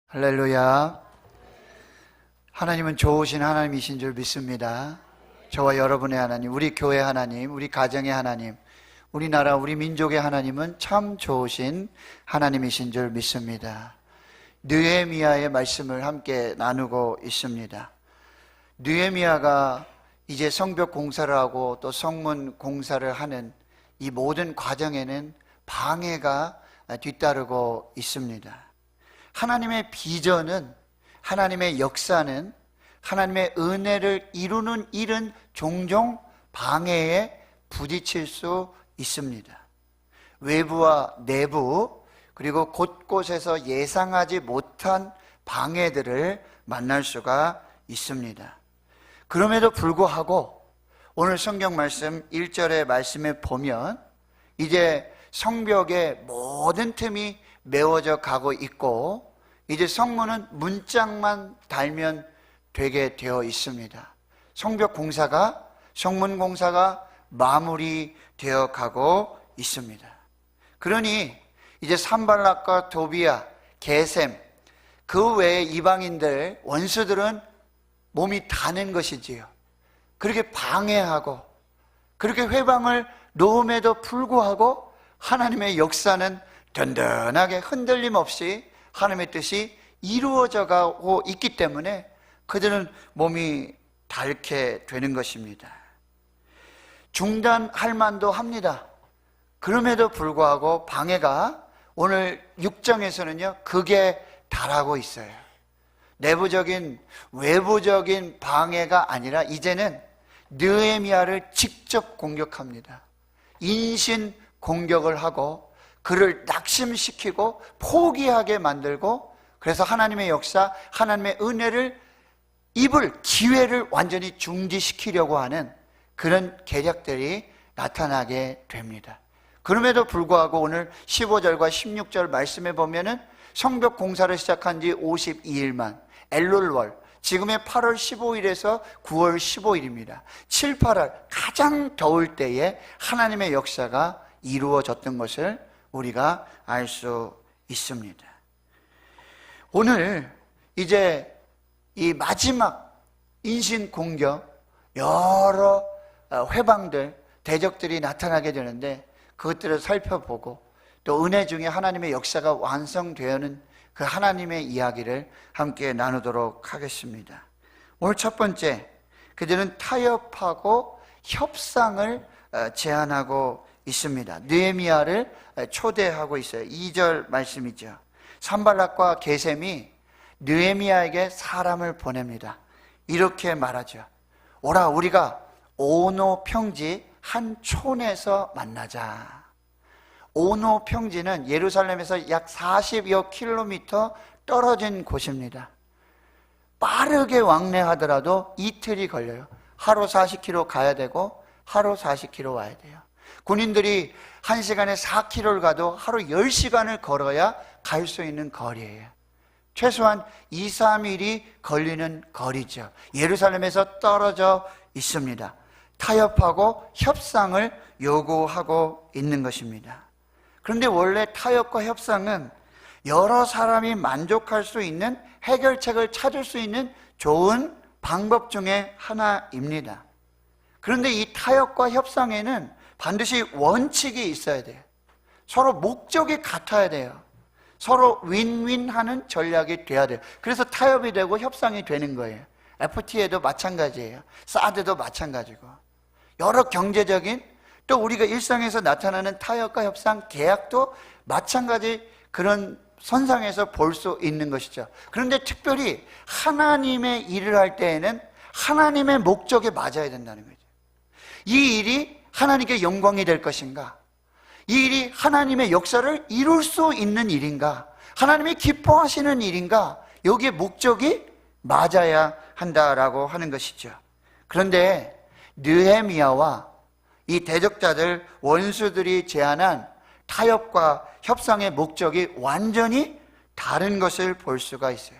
할렐루야. 하나님은 좋으신 하나님이신 줄 믿습니다. 저와 여러분의 하나님, 우리 교회 하나님, 우리 가정의 하나님, 우리나라 우리 민족의 하나님은 참 좋으신 하나님이신 줄 믿습니다. 느헤미야의 말씀을 함께 나누고 있습니다. 느헤미야가 이제 성벽 공사를 하고 또 성문 공사를 하는 이 모든 과정에는 방해가 뒤따르고 있습니다. 하나님의 비전은, 하나님의 역사는, 하나님의 은혜를 이루는 일은 종종 방해에 부딪힐 수 있습니다. 외부와 내부, 그리고 곳곳에서 예상하지 못한 방해들을 만날 수가 있습니다. 그럼에도 불구하고 오늘 성경 말씀 1절의 말씀에 보면 이제 성벽의 모든 틈이 메워져 가고 있고 이제 성문은 문짝만 달면 되게 되어 있습니다. 성벽 공사가, 성문 공사가 마무리되어 가고 있습니다. 그러니 이제 산발락과 도비야, 게셈, 그 외에 이방인들, 원수들은 몸이 다는 것이지요. 그렇게 방해하고 그렇게 회방을 놓음에도 불구하고 하나님의 역사는 든든하게 흔들림 없이 하나님의 뜻이 이루어져 가고 있기 때문에 그들은 몸이 닳게 되는 것입니다. 중단할 만도 합니다. 그럼에도 불구하고 방해가 오늘 6장에서는요 극에 달하고 있어요. 내부적인 외부적인 방해가 아니라 이제는 느헤미야를 직접 공격합니다. 인신 공격을 하고 그를 낙심시키고 포기하게 만들고, 그래서 하나님의 역사, 하나님의 은혜를 입을 기회를 완전히 중지시키려고 하는 그런 계략들이 나타나게 됩니다. 그럼에도 불구하고 오늘 15절과 16절 말씀에 보면은 성벽 공사를 시작한 지 52일만, 엘룰월, 지금의 8월 15일에서 9월 15일입니다. 7, 8월 가장 더울 때에 하나님의 역사가 이루어졌던 것을 우리가 알 수 있습니다. 오늘 이제 이 마지막 인신 공격, 여러 회방들, 대적들이 나타나게 되는데 그것들을 살펴보고 또 은혜 중에 하나님의 역사가 완성되는 그 하나님의 이야기를 함께 나누도록 하겠습니다. 오늘 첫 번째, 그들은 타협하고 협상을 제안하고 있습니다. 느헤미야를 초대하고 있어요. 2절 말씀이죠. 산발락과 게셈이 느헤미야에게 사람을 보냅니다. 이렇게 말하죠. 오라, 우리가 오노 평지 한 촌에서 만나자. 오노 평지는 예루살렘에서 약 40여 킬로미터 떨어진 곳입니다. 빠르게 왕래하더라도 이틀이 걸려요. 하루 40km 가야 되고 하루 40km 와야 돼요. 군인들이 1시간에 4km를 가도 하루 10시간을 걸어야 갈 수 있는 거리예요. 최소한 2, 3일이 걸리는 거리죠. 예루살렘에서 떨어져 있습니다. 타협하고 협상을 요구하고 있는 것입니다. 그런데 원래 타협과 협상은 여러 사람이 만족할 수 있는 해결책을 찾을 수 있는 좋은 방법 중에 하나입니다. 그런데 이 타협과 협상에는 반드시 원칙이 있어야 돼요. 서로 목적이 같아야 돼요. 서로 윈윈하는 전략이 돼야 돼요. 그래서 타협이 되고 협상이 되는 거예요. FTA도 마찬가지예요. 사드도 마찬가지고, 여러 경제적인, 또 우리가 일상에서 나타나는 타협과 협상, 계약도 마찬가지 그런 선상에서 볼 수 있는 것이죠. 그런데 특별히 하나님의 일을 할 때에는 하나님의 목적에 맞아야 된다는 거죠. 이 일이 하나님께 영광이 될 것인가? 이 일이 하나님의 역사를 이룰 수 있는 일인가? 하나님이 기뻐하시는 일인가? 여기에 목적이 맞아야 한다라고 하는 것이죠. 그런데 느헤미야와 이 대적자들, 원수들이 제안한 타협과 협상의 목적이 완전히 다른 것을 볼 수가 있어요.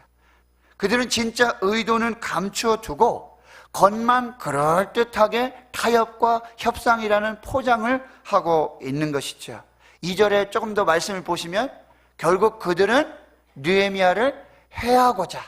그들은 진짜 의도는 감추어 두고 겉만 그럴듯하게 타협과 협상이라는 포장을 하고 있는 것이죠. 2절에 조금 더 말씀을 보시면 결국 그들은 느헤미야를 해하고자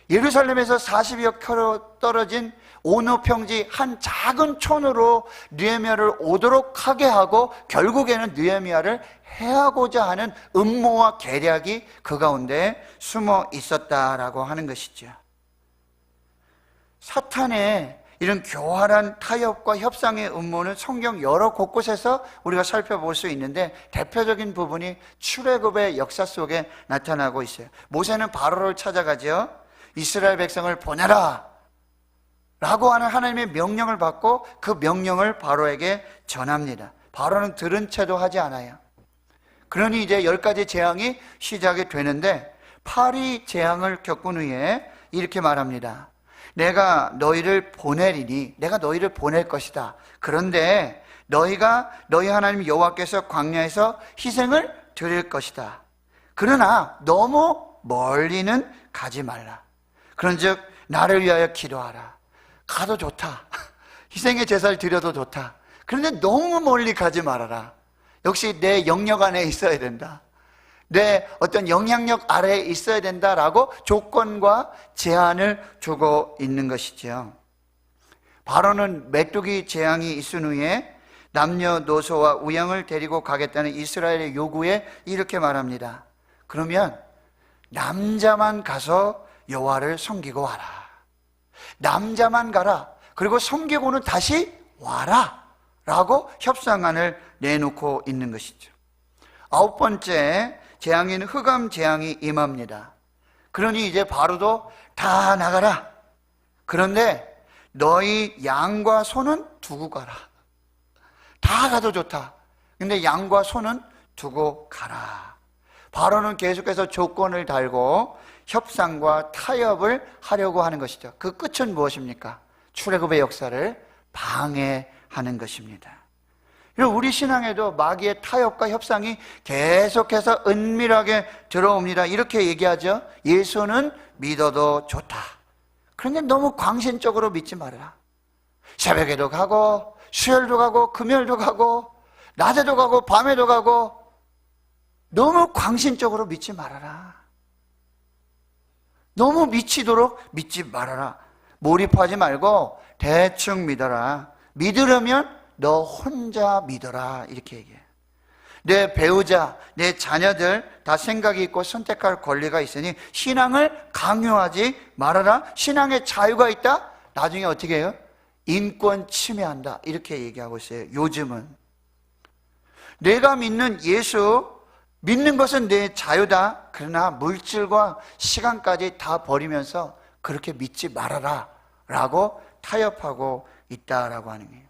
예루살렘에서 40여 킬로 떨어진 오노 평지 한 작은 촌으로 느헤미야를 오도록 하게 하고 결국에는 느헤미야를 해하고자 하는 음모와 계략이 그 가운데 숨어 있었다라고 하는 것이죠. 사탄의 이런 교활한 타협과 협상의 음모는 성경 여러 곳곳에서 우리가 살펴볼 수 있는데 대표적인 부분이 출애굽의 역사 속에 나타나고 있어요. 모세는 바로를 찾아가죠. 이스라엘 백성을 보내라 라고 하는 하나님의 명령을 받고 그 명령을 바로에게 전합니다. 바로는 들은 채도 하지 않아요. 그러니 이제 10가지 재앙이 시작이 되는데 파리 재앙을 겪은 후에 이렇게 말합니다. 내가 너희를 보내리니 내가 너희를 보낼 것이다. 그런데 너희가 너희 하나님 여호와께서 광야에서 희생을 드릴 것이다. 그러나 너무 멀리는 가지 말라. 그런즉 나를 위하여 기도하라. 가도 좋다. 희생의 제사를 드려도 좋다. 그런데 너무 멀리 가지 말아라. 역시 내 영역 안에 있어야 된다. 내 어떤 영향력 아래에 있어야 된다라고 조건과 제한을 주고 있는 것이죠. 바로는 메뚜기 재앙이 있은 후에 남녀노소와 우양을 데리고 가겠다는 이스라엘의 요구에 이렇게 말합니다. 그러면 남자만 가서 여호와를 섬기고 와라. 남자만 가라. 그리고 섬기고는 다시 와라 라고 협상안을 내놓고 있는 것이죠. 9번째 재앙인 흑암 재앙이 임합니다. 그러니 이제 바로도 다 나가라. 그런데 너희 양과 소는 두고 가라. 다 가도 좋다. 근데 양과 소는 두고 가라. 바로는 계속해서 조건을 달고 협상과 타협을 하려고 하는 것이죠. 그 끝은 무엇입니까? 출애굽의 역사를 방해하는 것입니다. 우리 신앙에도 마귀의 타협과 협상이 계속해서 은밀하게 들어옵니다. 이렇게 얘기하죠. 예수는 믿어도 좋다. 그런데 너무 광신적으로 믿지 말아라. 새벽에도 가고 수요일도 가고 금요일도 가고 낮에도 가고 밤에도 가고 너무 광신적으로 믿지 말아라. 너무 미치도록 믿지 말아라. 몰입하지 말고 대충 믿어라. 믿으려면 너 혼자 믿어라. 이렇게 얘기해요. 내 배우자, 내 자녀들 다 생각이 있고 선택할 권리가 있으니 신앙을 강요하지 말아라. 신앙에 자유가 있다? 나중에 어떻게 해요? 인권 침해한다. 이렇게 얘기하고 있어요. 요즘은 내가 믿는 예수, 믿는 것은 내 자유다. 그러나 물질과 시간까지 다 버리면서 그렇게 믿지 말아라 라고 타협하고 있다라고 하는 거예요.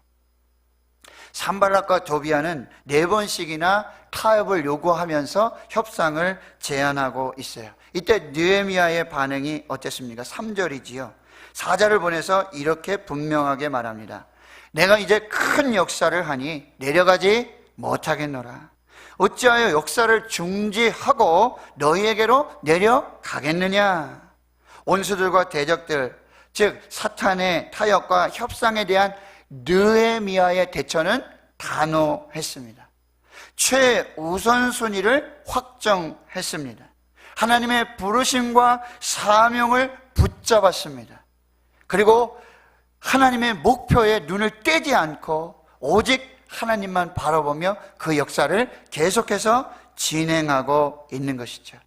산발락과 도비아는 4번씩이나 타협을 요구하면서 협상을 제안하고 있어요. 이때 느헤미야의 반응이 어땠습니까? 3절이지요. 사자를 보내서 이렇게 분명하게 말합니다. 내가 이제 큰 역사를 하니 내려가지 못하겠노라. 어찌하여 역사를 중지하고 너희에게로 내려가겠느냐. 온수들과 대적들, 즉 사탄의 타협과 협상에 대한 느헤미야의 대처는 단호했습니다. 최우선순위를 확정했습니다. 하나님의 부르심과 사명을 붙잡았습니다. 그리고 하나님의 목표에 눈을 떼지 않고 오직 하나님만 바라보며 그 역사를 계속해서 진행하고 있는 것이죠.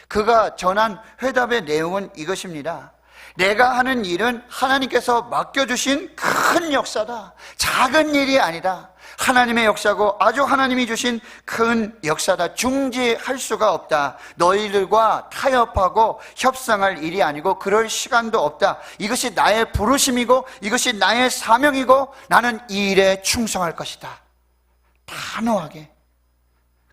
그가 전한 회답의 내용은 이것입니다. 내가 하는 일은 하나님께서 맡겨주신 큰 역사다. 작은 일이 아니다. 하나님의 역사고 아주 하나님이 주신 큰 역사다. 중지할 수가 없다. 너희들과 타협하고 협상할 일이 아니고 그럴 시간도 없다. 이것이 나의 부르심이고 이것이 나의 사명이고 나는 이 일에 충성할 것이다. 단호하게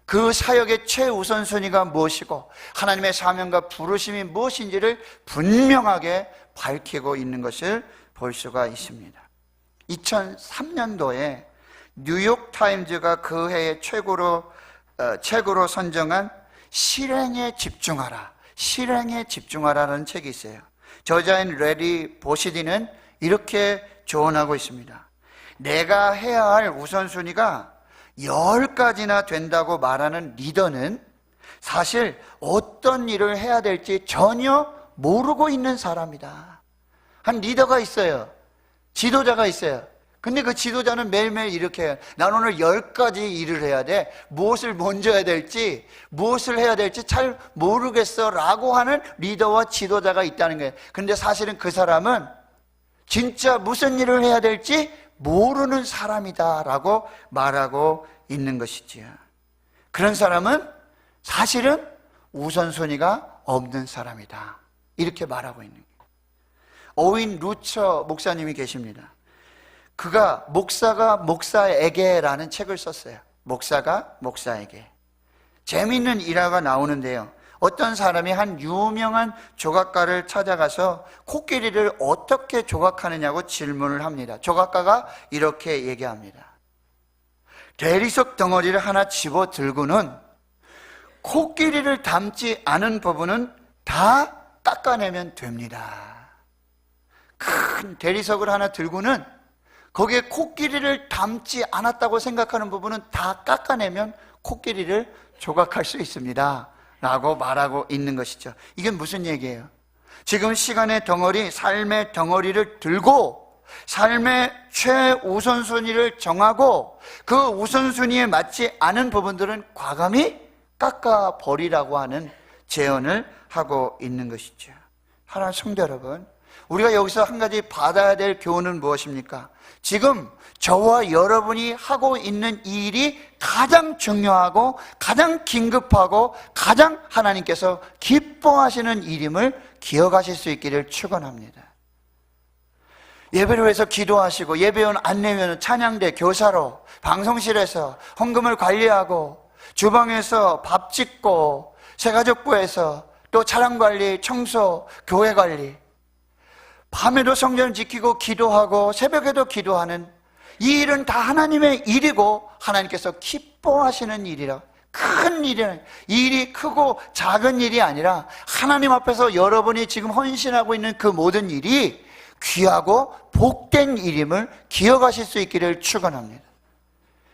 그 사역의 최우선순위가 무엇이고 하나님의 사명과 부르심이 무엇인지를 분명하게 밝히고 있는 것을 볼 수가 있습니다. 2003년도에 뉴욕타임즈가 그 해의 책으로 선정한 실행에 집중하라, 실행에 집중하라는 책이 있어요. 저자인 레리 보시디는 이렇게 조언하고 있습니다. 내가 해야 할 우선순위가 10가지나 된다고 말하는 리더는 사실 어떤 일을 해야 될지 전혀 모르고 있는 사람이다. 한 리더가 있어요. 지도자가 있어요. 근데 그 지도자는 매일매일 이렇게 해요. 난 오늘 10가지 일을 해야 돼. 무엇을 먼저 해야 될지, 무엇을 해야 될지 잘 모르겠어 라고 하는 리더와 지도자가 있다는 거예요. 근데 사실은 그 사람은 진짜 무슨 일을 해야 될지 모르는 사람이다 라고 말하고 있는 것이지요. 그런 사람은 사실은 우선순위가 없는 사람이다, 이렇게 말하고 있는 거예요. 오윈 루처 목사님이 계십니다. 그가 목사가 목사에게라는 책을 썼어요. 목사가 목사에게. 재미있는 일화가 나오는데요. 어떤 사람이 한 유명한 조각가를 찾아가서 코끼리를 어떻게 조각하느냐고 질문을 합니다. 조각가가 이렇게 얘기합니다. 대리석 덩어리를 하나 집어 들고는 코끼리를 닮지 않은 부분은 다 깎아내면 됩니다. 큰 대리석을 하나 들고는 거기에 코끼리를 닮지 않았다고 생각하는 부분은 다 깎아내면 코끼리를 조각할 수 있습니다 라고 말하고 있는 것이죠. 이게 무슨 얘기예요? 지금 시간의 덩어리, 삶의 덩어리를 들고 삶의 최우선순위를 정하고 그 우선순위에 맞지 않은 부분들은 과감히 깎아버리라고 하는 제언을 하고 있는 것이죠. 사랑하는 성도 여러분, 우리가 여기서 한 가지 받아야 될 교훈은 무엇입니까? 지금 저와 여러분이 하고 있는 이 일이 가장 중요하고 가장 긴급하고 가장 하나님께서 기뻐하시는 일임을 기억하실 수 있기를 축원합니다. 예배를 위해서 기도하시고 예배원 안내면 찬양대 교사로 방송실에서 헌금을 관리하고 주방에서 밥 짓고 새가족부에서 또 차량 관리, 청소, 교회 관리, 밤에도 성전을 지키고 기도하고 새벽에도 기도하는 이 일은 다 하나님의 일이고 하나님께서 기뻐하시는 일이라. 큰 일이는, 이 일이 크고 작은 일이 아니라 하나님 앞에서 여러분이 지금 헌신하고 있는 그 모든 일이 귀하고 복된 일임을 기억하실 수 있기를 축원합니다.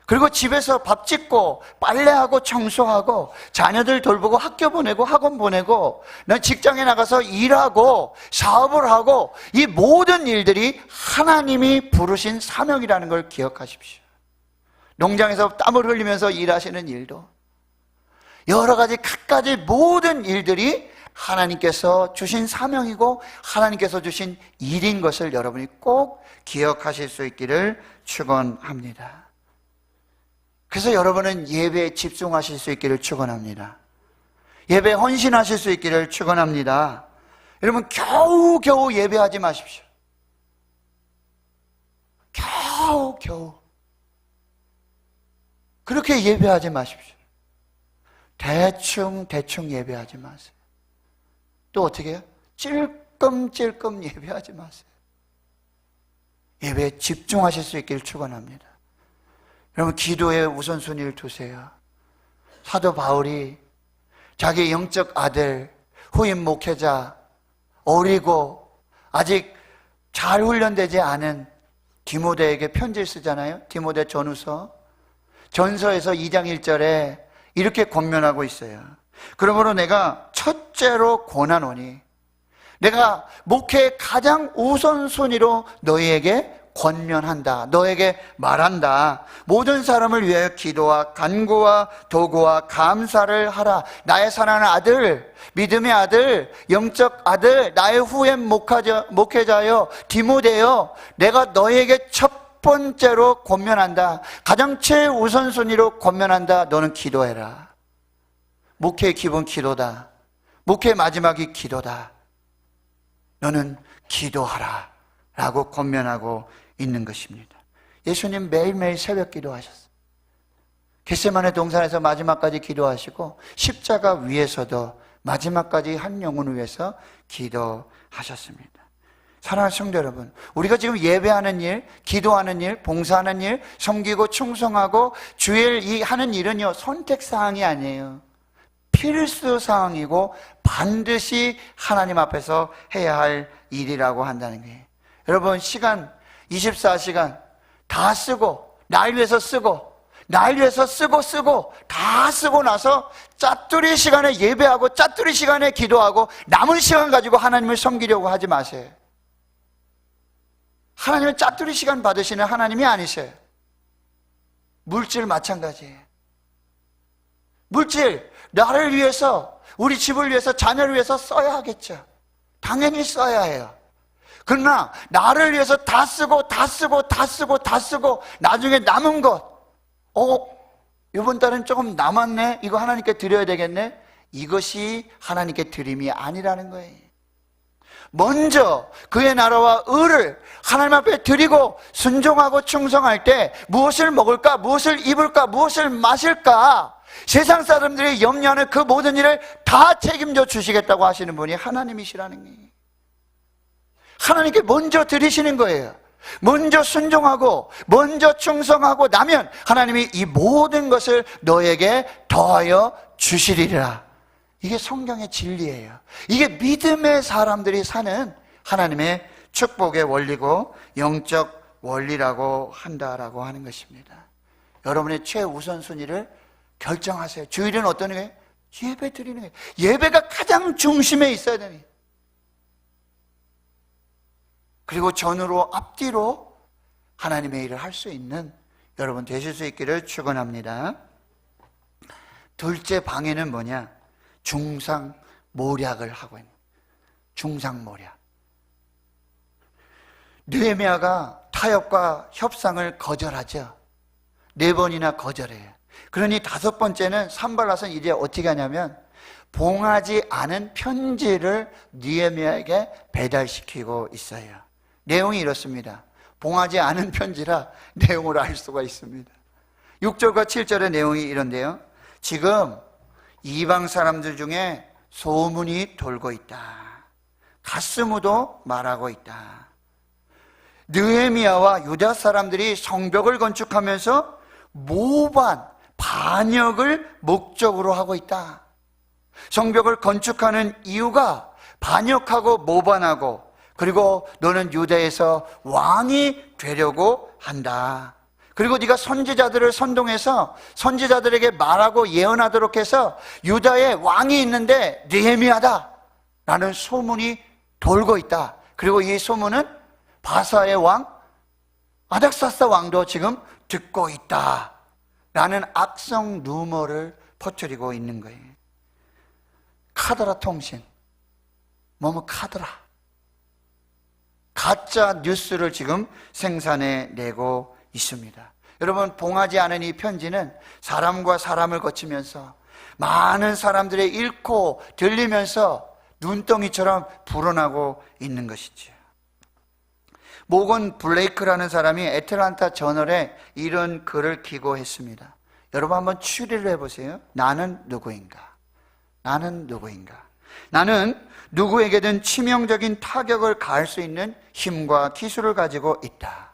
그리고 집에서 밥 짓고 빨래하고 청소하고 자녀들 돌보고 학교 보내고 학원 보내고 난 직장에 나가서 일하고 사업을 하고 이 모든 일들이 하나님이 부르신 사명이라는 걸 기억하십시오. 농장에서 땀을 흘리면서 일하시는 일도 여러 가지 갖가지 모든 일들이 하나님께서 주신 사명이고 하나님께서 주신 일인 것을 여러분이 꼭 기억하실 수 있기를 축원합니다. 그래서 여러분은 예배에 집중하실 수 있기를 축원합니다. 예배에 헌신하실 수 있기를 축원합니다. 여러분 겨우 예배하지 마십시오. 겨우 그렇게 예배하지 마십시오. 대충 예배하지 마세요. 또 어떻게 해요? 찔끔찔끔 예배하지 마세요. 예배에 집중하실 수 있기를 축원합니다. 여러분 기도에 우선순위를 두세요. 사도 바울이 자기 영적 아들, 후임 목회자, 어리고 아직 잘 훈련되지 않은 디모데에게 편지를 쓰잖아요. 디모데 전후서. 전서에서 2장 1절에 이렇게 권면하고 있어요. 그러므로 내가 첫째로 권하노니, 내가 목회의 가장 우선순위로 너희에게 권면한다, 너에게 말한다. 모든 사람을 위하여 기도와 간구와 도구와 감사를 하라. 나의 사랑하는 아들, 믿음의 아들, 영적 아들, 나의 후임 목회자여 디모데여, 내가 너에게 첫 번째로 권면한다. 가장 최우선순위로 권면한다. 너는 기도해라. 목회의 기본 기도다. 목회의 마지막이 기도다. 너는 기도하라 라고 권면하고 있는 것입니다. 예수님 매일매일 새벽 기도하셨어요. 겟세마네 동산에서 마지막까지 기도하시고 십자가 위에서도 마지막까지 한 영혼을 위해서 기도하셨습니다. 사랑하는 성도 여러분, 우리가 지금 예배하는 일, 기도하는 일, 봉사하는 일, 섬기고 충성하고 주일 이 하는 일은요, 선택사항이 아니에요. 필수사항이고 반드시 하나님 앞에서 해야 할 일이라고 한다는 거예요. 여러분 시간 24시간 다 쓰고 나를 위해서 쓰고 날 위해서 쓰고 다 쓰고 나서 짜투리 시간에 예배하고 짜투리 시간에 기도하고 남은 시간 가지고 하나님을 섬기려고 하지 마세요. 하나님은 짜투리 시간 받으시는 하나님이 아니세요. 물질 마찬가지예요. 물질, 나를 위해서, 우리 집을 위해서, 자녀를 위해서 써야 하겠죠. 당연히 써야 해요. 그러나 나를 위해서 다 쓰고 나중에 남은 것, 이번 달은 조금 남았네, 이거 하나님께 드려야 되겠네, 이것이 하나님께 드림이 아니라는 거예요. 먼저 그의 나라와 의를 하나님 앞에 드리고 순종하고 충성할 때 무엇을 먹을까, 무엇을 입을까, 무엇을 마실까, 세상 사람들이 염려하는 그 모든 일을 다 책임져 주시겠다고 하시는 분이 하나님이시라는 거예요. 하나님께 먼저 드리시는 거예요. 먼저 순종하고 먼저 충성하고 나면 하나님이 이 모든 것을 너에게 더하여 주시리라. 이게 성경의 진리예요. 이게 믿음의 사람들이 사는 하나님의 축복의 원리고 영적 원리라고 한다라고 하는 것입니다. 여러분의 최우선순위를 결정하세요. 주일은 어떤 거예요? 예배 드리는 거예요. 예배가 가장 중심에 있어야 되는 거예요. 그리고 전으로 앞뒤로 하나님의 일을 할 수 있는 여러분 되실 수 있기를 축원합니다. 둘째 방해는 뭐냐? 중상모략을 하고 있는 중상모략. 느헤미야가 타협과 협상을 거절하죠. 4번이나 거절해요. 그러니 5번째는 산발랏은 이제 어떻게 하냐면 봉하지 않은 편지를 느헤미야에게 배달시키고 있어요. 내용이 이렇습니다. 봉하지 않은 편지라 내용을 알 수가 있습니다. 6절과 7절의 내용이 이런데요. 지금 이방 사람들 중에 소문이 돌고 있다. 가스무도 말하고 있다. 느헤미야와 유다 사람들이 성벽을 건축하면서 모반, 반역을 목적으로 하고 있다. 성벽을 건축하는 이유가 반역하고 모반하고, 그리고 너는 유다에서 왕이 되려고 한다. 그리고 네가 선지자들을 선동해서 선지자들에게 말하고 예언하도록 해서 유다에 왕이 있는데 느헤미야다 라는 소문이 돌고 있다. 그리고 이 소문은 바사의 왕 아닥사스 왕도 지금 듣고 있다 라는 악성 루머를 퍼뜨리고 있는 거예요. 카더라 통신, 카더라, 가짜 뉴스를 지금 생산해내고 있습니다. 여러분, 봉하지 않은 이 편지는 사람과 사람을 거치면서 많은 사람들의 읽고 들리면서 눈덩이처럼 불어나고 있는 것이죠. 모건 블레이크라는 사람이 애틀란타 저널에 이런 글을 기고했습니다. 여러분 한번 추리를 해보세요. 나는 누구인가? 나는 누구인가? 나는 누구에게든 치명적인 타격을 가할 수 있는 힘과 기술을 가지고 있다.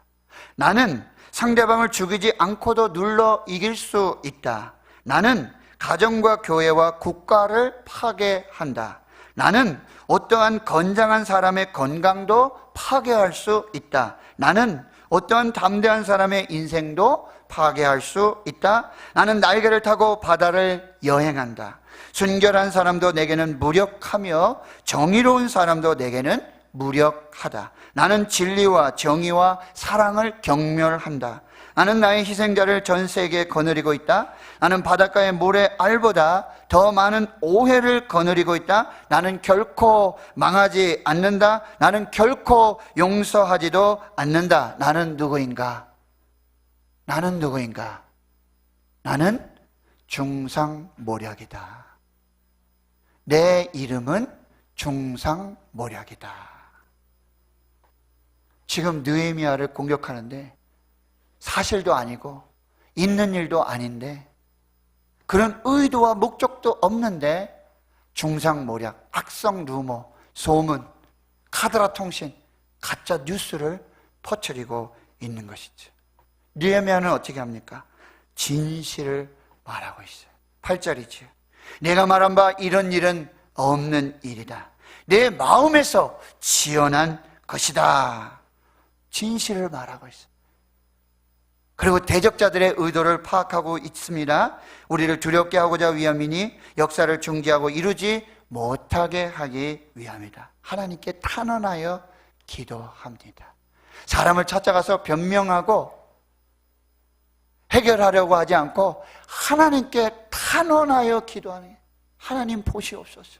나는 상대방을 죽이지 않고도 눌러 이길 수 있다. 나는 가정과 교회와 국가를 파괴한다. 나는 어떠한 건장한 사람의 건강도 파괴할 수 있다. 나는 어떠한 담대한 사람의 인생도 파괴할 수 있다. 나는 날개를 타고 바다를 여행한다. 순결한 사람도 내게는 무력하며 정의로운 사람도 내게는 무력하다. 나는 진리와 정의와 사랑을 경멸한다. 나는 나의 희생자를 전 세계에 거느리고 있다. 나는 바닷가의 모래알보다 더 많은 오해를 거느리고 있다. 나는 결코 망하지 않는다. 나는 결코 용서하지도 않는다. 나는 누구인가? 나는 누구인가? 나는 중상모략이다. 내 이름은 중상모략이다. 지금 느헤미야를 공격하는데 사실도 아니고 있는 일도 아닌데 그런 의도와 목적도 없는데 중상모략, 악성 루머, 소문, 카더라 통신, 가짜 뉴스를 퍼뜨리고 있는 것이죠. 느헤미야는 어떻게 합니까? 진실을 말하고 있어요. 8절이죠. 내가 말한 바 이런 일은 없는 일이다. 내 마음에서 지어난 것이다. 진실을 말하고 있어요. 그리고 대적자들의 의도를 파악하고 있습니다. 우리를 두렵게 하고자 위함이니 역사를 중지하고 이루지 못하게 하기 위함이다. 하나님께 탄원하여 기도합니다. 사람을 찾아가서 변명하고 해결하려고 하지 않고 하나님께 탄원하여 기도하는 거예요. 하나님 보시옵소서.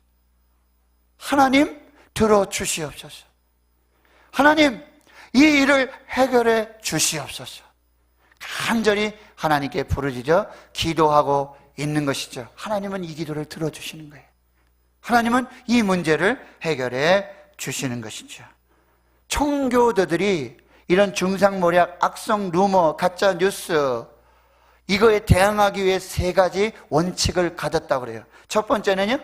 하나님 들어주시옵소서. 하나님 이 일을 해결해 주시옵소서. 간절히 하나님께 부르짖어 기도하고 있는 것이죠. 하나님은 이 기도를 들어주시는 거예요. 하나님은 이 문제를 해결해 주시는 것이죠. 청교도들이 이런 중상모략, 악성 루머, 가짜 뉴스 이거에 대항하기 위해 세 가지 원칙을 가졌다고 그래요. 첫 번째는요,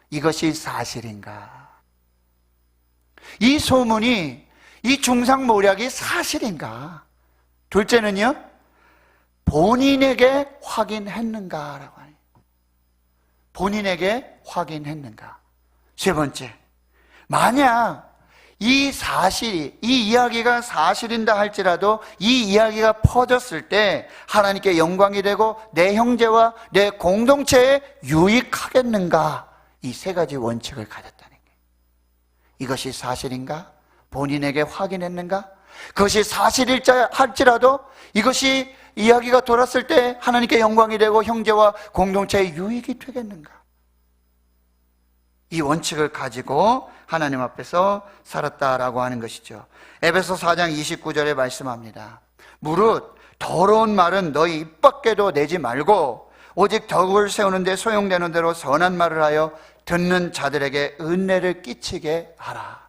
이것이 사실인가? 이 소문이, 이 중상모략이 사실인가? 둘째는요, 본인에게 확인했는가라고 하네요. 본인에게 확인했는가? 세 번째, 만약 이 사실이, 이 이야기가 사실인다 할지라도 이 이야기가 퍼졌을 때 하나님께 영광이 되고 내 형제와 내 공동체에 유익하겠는가? 이 세 가지 원칙을 가졌다는 거예요. 이것이 사실인가? 본인에게 확인했는가? 그것이 사실일자 할지라도 이것이 이야기가 돌았을 때 하나님께 영광이 되고 형제와 공동체에 유익이 되겠는가? 이 원칙을 가지고 하나님 앞에서 살았다라고 하는 것이죠. 에베소 4장 29절에 말씀합니다. 무릇 더러운 말은 너희 입 밖에도 내지 말고 오직 덕을 세우는 데 소용되는 대로 선한 말을 하여 듣는 자들에게 은혜를 끼치게 하라.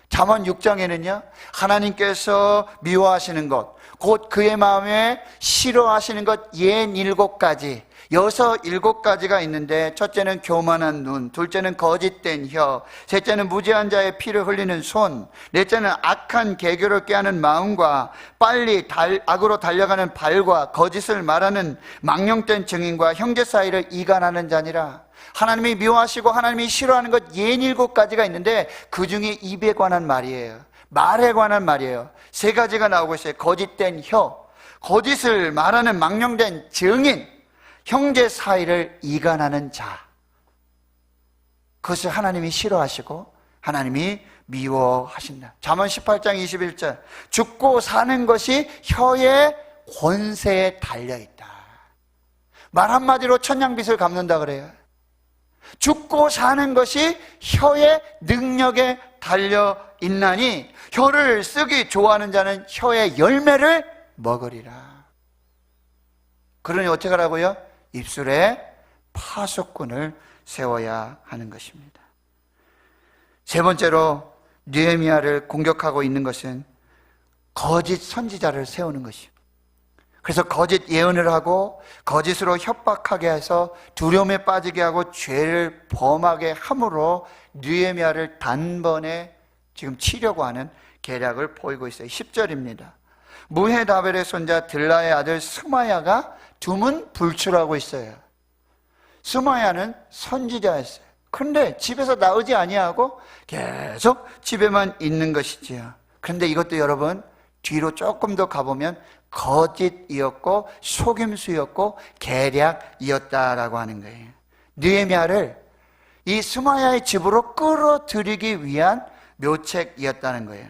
잠언 6장에는요, 하나님께서 미워하시는 것, 곧 그의 마음에 싫어하시는 것 67가지, 7가지가 있는데, 첫째는 교만한 눈, 둘째는 거짓된 혀, 셋째는 무지한 자의 피를 흘리는 손, 넷째는 악한 개교를 꾀하는 마음과 빨리 악으로 달려가는 발과 거짓을 말하는 망령된 증인과 형제 사이를 이간하는 자니라. 하나님이 미워하시고 하나님이 싫어하는 것 67가지가 있는데 그 중에 입에 관한 말이에요. 말에 관한 말이에요. 세 가지가 나오고 있어요. 거짓된 혀, 거짓을 말하는 망령된 증인, 형제 사이를 이간하는 자. 그것을 하나님이 싫어하시고 하나님이 미워하신다. 잠언 18장 21절, 죽고 사는 것이 혀의 권세에 달려있다. 말 한마디로 천냥빚을 갚는다 그래요. 죽고 사는 것이 혀의 능력에 달려있나니 혀를 쓰기 좋아하는 자는 혀의 열매를 먹으리라. 그러니 어떻게 하라고요? 입술에 파수꾼을 세워야 하는 것입니다. 세 번째로 느헤미야를 공격하고 있는 것은 거짓 선지자를 세우는 것입니다. 그래서 거짓 예언을 하고 거짓으로 협박하게 해서 두려움에 빠지게 하고 죄를 범하게 함으로 느헤미야를 단번에 지금 치려고 하는 계략을 보이고 있어요. 10절입니다. 무헤다벨의 손자 들라의 아들 스마야가 두문불출하고 있어요. 스마야는 선지자였어요. 그런데 집에서 나오지 아니하고 계속 집에만 있는 것이지요. 그런데 이것도 여러분 뒤로 조금 더 가보면 거짓이었고 속임수였고 계략이었다라고 하는 거예요. 느헤미야를 이 스마야의 집으로 끌어들이기 위한 묘책이었다는 거예요.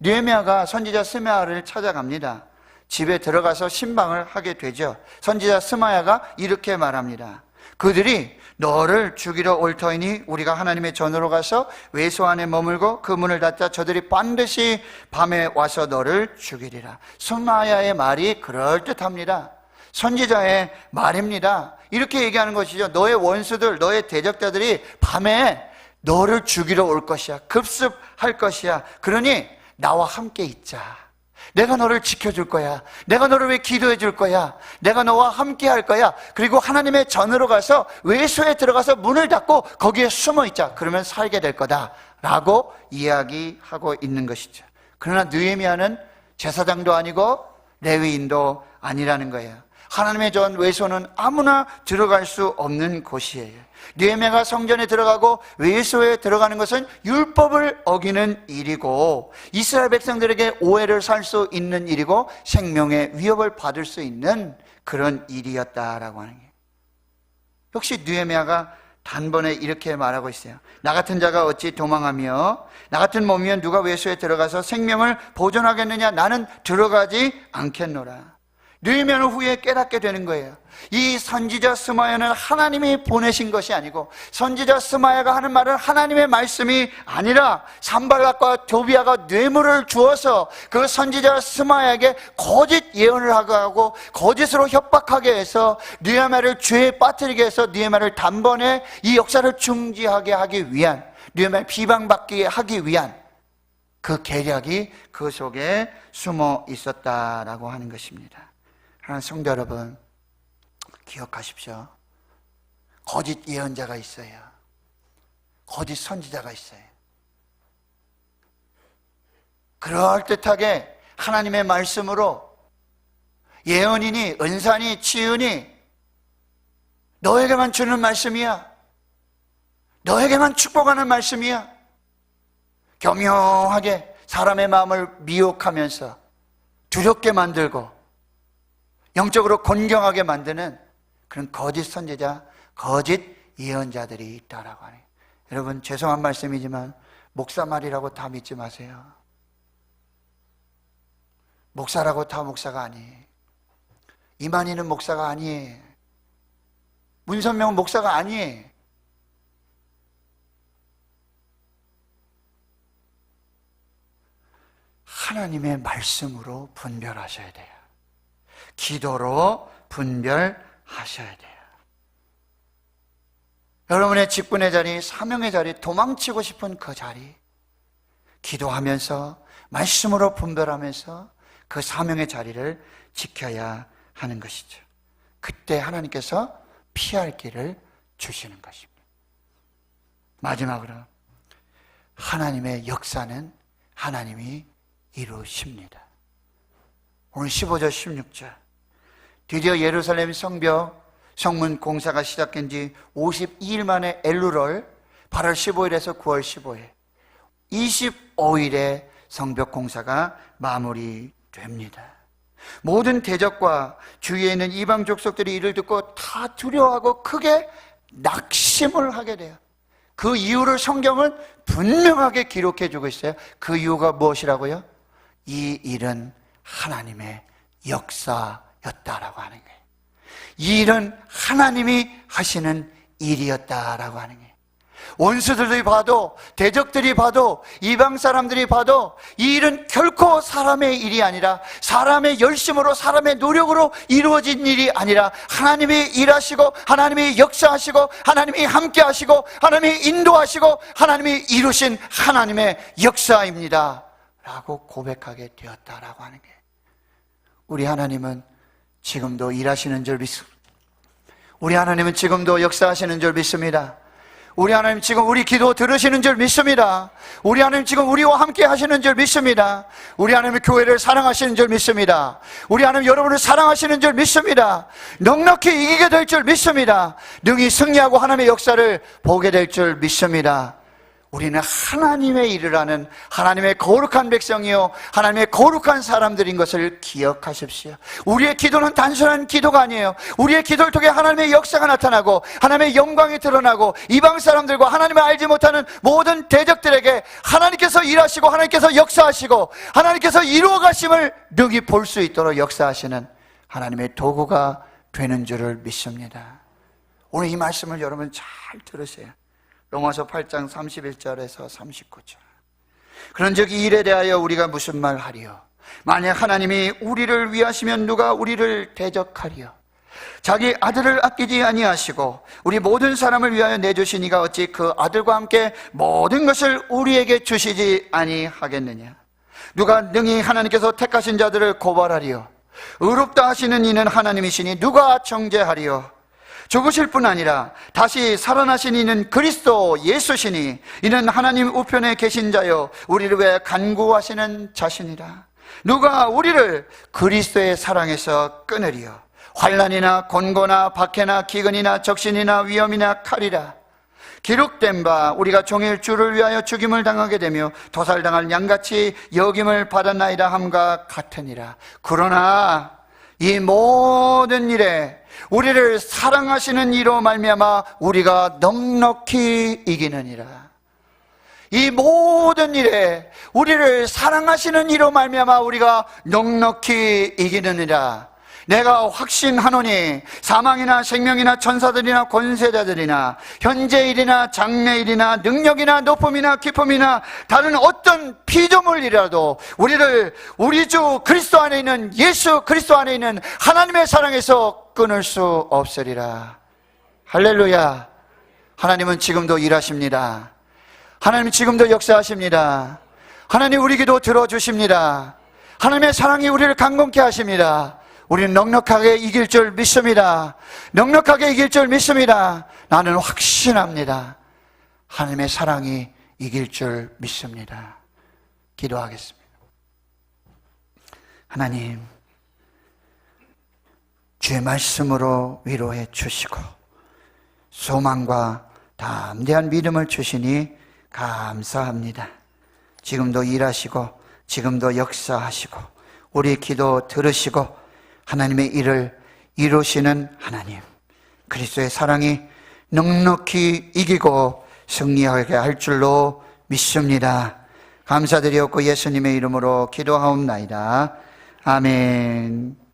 느헤미야가 선지자 스마야를 찾아갑니다. 집에 들어가서 신방을 하게 되죠. 선지자 스마야가 이렇게 말합니다. 그들이 너를 죽이러 올 터이니 우리가 하나님의 전으로 가서 외소 안에 머물고 그 문을 닫자 저들이 반드시 밤에 와서 너를 죽이리라. 스마야의 말이 그럴듯합니다. 선지자의 말입니다. 이렇게 얘기하는 것이죠. 너의 원수들, 너의 대적자들이 밤에 너를 죽이러 올 것이야. 급습할 것이야. 그러니 나와 함께 있자. 내가 너를 지켜줄 거야. 내가 너를 위해 기도해 줄 거야. 내가 너와 함께 할 거야. 그리고 하나님의 전으로 가서 외소에 들어가서 문을 닫고 거기에 숨어 있자. 그러면 살게 될 거다 라고 이야기하고 있는 것이죠. 그러나 느헤미야는 제사장도 아니고 레위인도 아니라는 거예요. 하나님의 전 외소는 아무나 들어갈 수 없는 곳이에요. 느헤미야가 성전에 들어가고 외소에 들어가는 것은 율법을 어기는 일이고 이스라엘 백성들에게 오해를 살 수 있는 일이고 생명의 위협을 받을 수 있는 그런 일이었다라고 하는 거예요. 역시 느헤미야가 단번에 이렇게 말하고 있어요. 나 같은 자가 어찌 도망하며 나 같은 몸이면 누가 외소에 들어가서 생명을 보존하겠느냐. 나는 들어가지 않겠노라. 느헤미야는 후에 깨닫게 되는 거예요. 이 선지자 스마야는 하나님이 보내신 것이 아니고 선지자 스마야가 하는 말은 하나님의 말씀이 아니라 산발락과 도비아가 뇌물을 주어서 그 선지자 스마야에게 거짓 예언을 하고 거짓으로 협박하게 해서 느헤미야를 죄에 빠뜨리게 해서 느헤미야를 단번에 이 역사를 중지하게 하기 위한, 느헤미야를 비방받게 하기 위한 그 계략이 그 속에 숨어 있었다라고 하는 것입니다. 하나님 성도 여러분, 기억하십시오. 거짓 예언자가 있어요. 거짓 선지자가 있어요. 그럴듯하게 하나님의 말씀으로 예언이니 은사니 치유니 너에게만 주는 말씀이야, 너에게만 축복하는 말씀이야, 교묘하게 사람의 마음을 미혹하면서 두렵게 만들고 영적으로 곤경하게 만드는 그런 거짓 선지자, 거짓 예언자들이 있다라고 하네요. 여러분, 죄송한 말씀이지만 목사 말이라고 다 믿지 마세요. 목사라고 다 목사가 아니에요. 이만희는 목사가 아니에요. 문선명은 목사가 아니에요. 하나님의 말씀으로 분별하셔야 돼요. 기도로 분별하셔야 돼요. 여러분의 직분의 자리, 사명의 자리, 도망치고 싶은 그 자리, 기도하면서 말씀으로 분별하면서 그 사명의 자리를 지켜야 하는 것이죠. 그때 하나님께서 피할 길을 주시는 것입니다. 마지막으로 하나님의 역사는 하나님이 이루십니다. 오늘 15절 16절, 드디어 예루살렘 성벽 성문 공사가 시작된 지 52일 만에 엘루럴 8월 15일에서 9월 15일 25일에 성벽 공사가 마무리됩니다. 모든 대적과 주위에 있는 이방 족속들이 이를 듣고 다 두려워하고 크게 낙심을 하게 돼요. 그 이유를 성경은 분명하게 기록해 주고 있어요. 그 이유가 무엇이라고요? 이 일은 하나님의 역사였다라고 하는 거예요. 이 일은 하나님이 하시는 일이었다라고 하는 거예요. 원수들이 봐도, 대적들이 봐도, 이방 사람들이 봐도 이 일은 결코 사람의 일이 아니라 사람의 열심으로, 사람의 노력으로 이루어진 일이 아니라 하나님이 일하시고 하나님이 역사하시고 하나님이 함께 하시고 하나님이 인도하시고 하나님이 이루신 하나님의 역사입니다 라고 고백하게 되었다라고 하는 거예요. 우리 하나님은 지금도 일하시는 줄 믿습니다. 우리 하나님은 지금도 역사하시는 줄 믿습니다. 우리 하나님 지금 우리 기도 들으시는 줄 믿습니다. 우리 하나님 지금 우리와 함께 하시는 줄 믿습니다. 우리 하나님 교회를 사랑하시는 줄 믿습니다. 우리 하나님 여러분을 사랑하시는 줄 믿습니다. 넉넉히 이기게 될 줄 믿습니다. 능히 승리하고 하나님의 역사를 보게 될 줄 믿습니다. 우리는 하나님의 일을 하는 하나님의 거룩한 백성이요 하나님의 거룩한 사람들인 것을 기억하십시오. 우리의 기도는 단순한 기도가 아니에요. 우리의 기도를 통해 하나님의 역사가 나타나고 하나님의 영광이 드러나고 이방 사람들과 하나님을 알지 못하는 모든 대적들에게 하나님께서 일하시고 하나님께서 역사하시고 하나님께서 이루어 가심을 능히 볼 수 있도록 역사하시는 하나님의 도구가 되는 줄을 믿습니다. 오늘 이 말씀을 여러분 잘 들으세요. 로마서 8장 31절에서 39절. 그런즉 이 일에 대하여 우리가 무슨 말 하리요? 만약 하나님이 우리를 위하시면 누가 우리를 대적하리요? 자기 아들을 아끼지 아니하시고 우리 모든 사람을 위하여 내주시니가 어찌 그 아들과 함께 모든 것을 우리에게 주시지 아니하겠느냐? 누가 능히 하나님께서 택하신 자들을 고발하리요? 의롭다 하시는 이는 하나님이시니 누가 정죄하리요? 죽으실 뿐 아니라 다시 살아나신 이는 그리스도 예수시니 이는 하나님 우편에 계신 자요 우리를 위해 간구하시는 자신이라. 누가 우리를 그리스도의 사랑에서 끊으리요? 환난이나 곤고나 박해나 기근이나 적신이나 위험이나 칼이라. 기록된 바 우리가 종일 주를 위하여 죽임을 당하게 되며 도살당할 양같이 여김을 받았나이다 함과 같으니라. 그러나 이 모든 일에 우리를 사랑하시는 이로 말미암아 우리가 넉넉히 이기느니라. 이 모든 일에 우리를 사랑하시는 이로 말미암아 우리가 넉넉히 이기느니라. 내가 확신하노니 사망이나 생명이나 천사들이나 권세자들이나 현재일이나 장래일이나 능력이나 높음이나 깊음이나 다른 어떤 피조물이라도 우리를 우리 주 그리스도 안에 있는 예수 그리스도 안에 있는 하나님의 사랑에서 끊을 수 없으리라. 할렐루야. 하나님은 지금도 일하십니다. 하나님 지금도 역사하십니다. 하나님 우리 기도 들어주십니다. 하나님의 사랑이 우리를 강건케 하십니다. 우리는 넉넉하게 이길 줄 믿습니다. 넉넉하게 이길 줄 믿습니다. 나는 확신합니다. 하나님의 사랑이 이길 줄 믿습니다. 기도하겠습니다. 하나님, 주의 말씀으로 위로해 주시고 소망과 담대한 믿음을 주시니 감사합니다. 지금도 일하시고 지금도 역사하시고 우리 기도 들으시고 하나님의 일을 이루시는 하나님, 그리스도의 사랑이 넉넉히 이기고 승리하게 할 줄로 믿습니다. 감사드리옵고 예수님의 이름으로 기도하옵나이다. 아멘.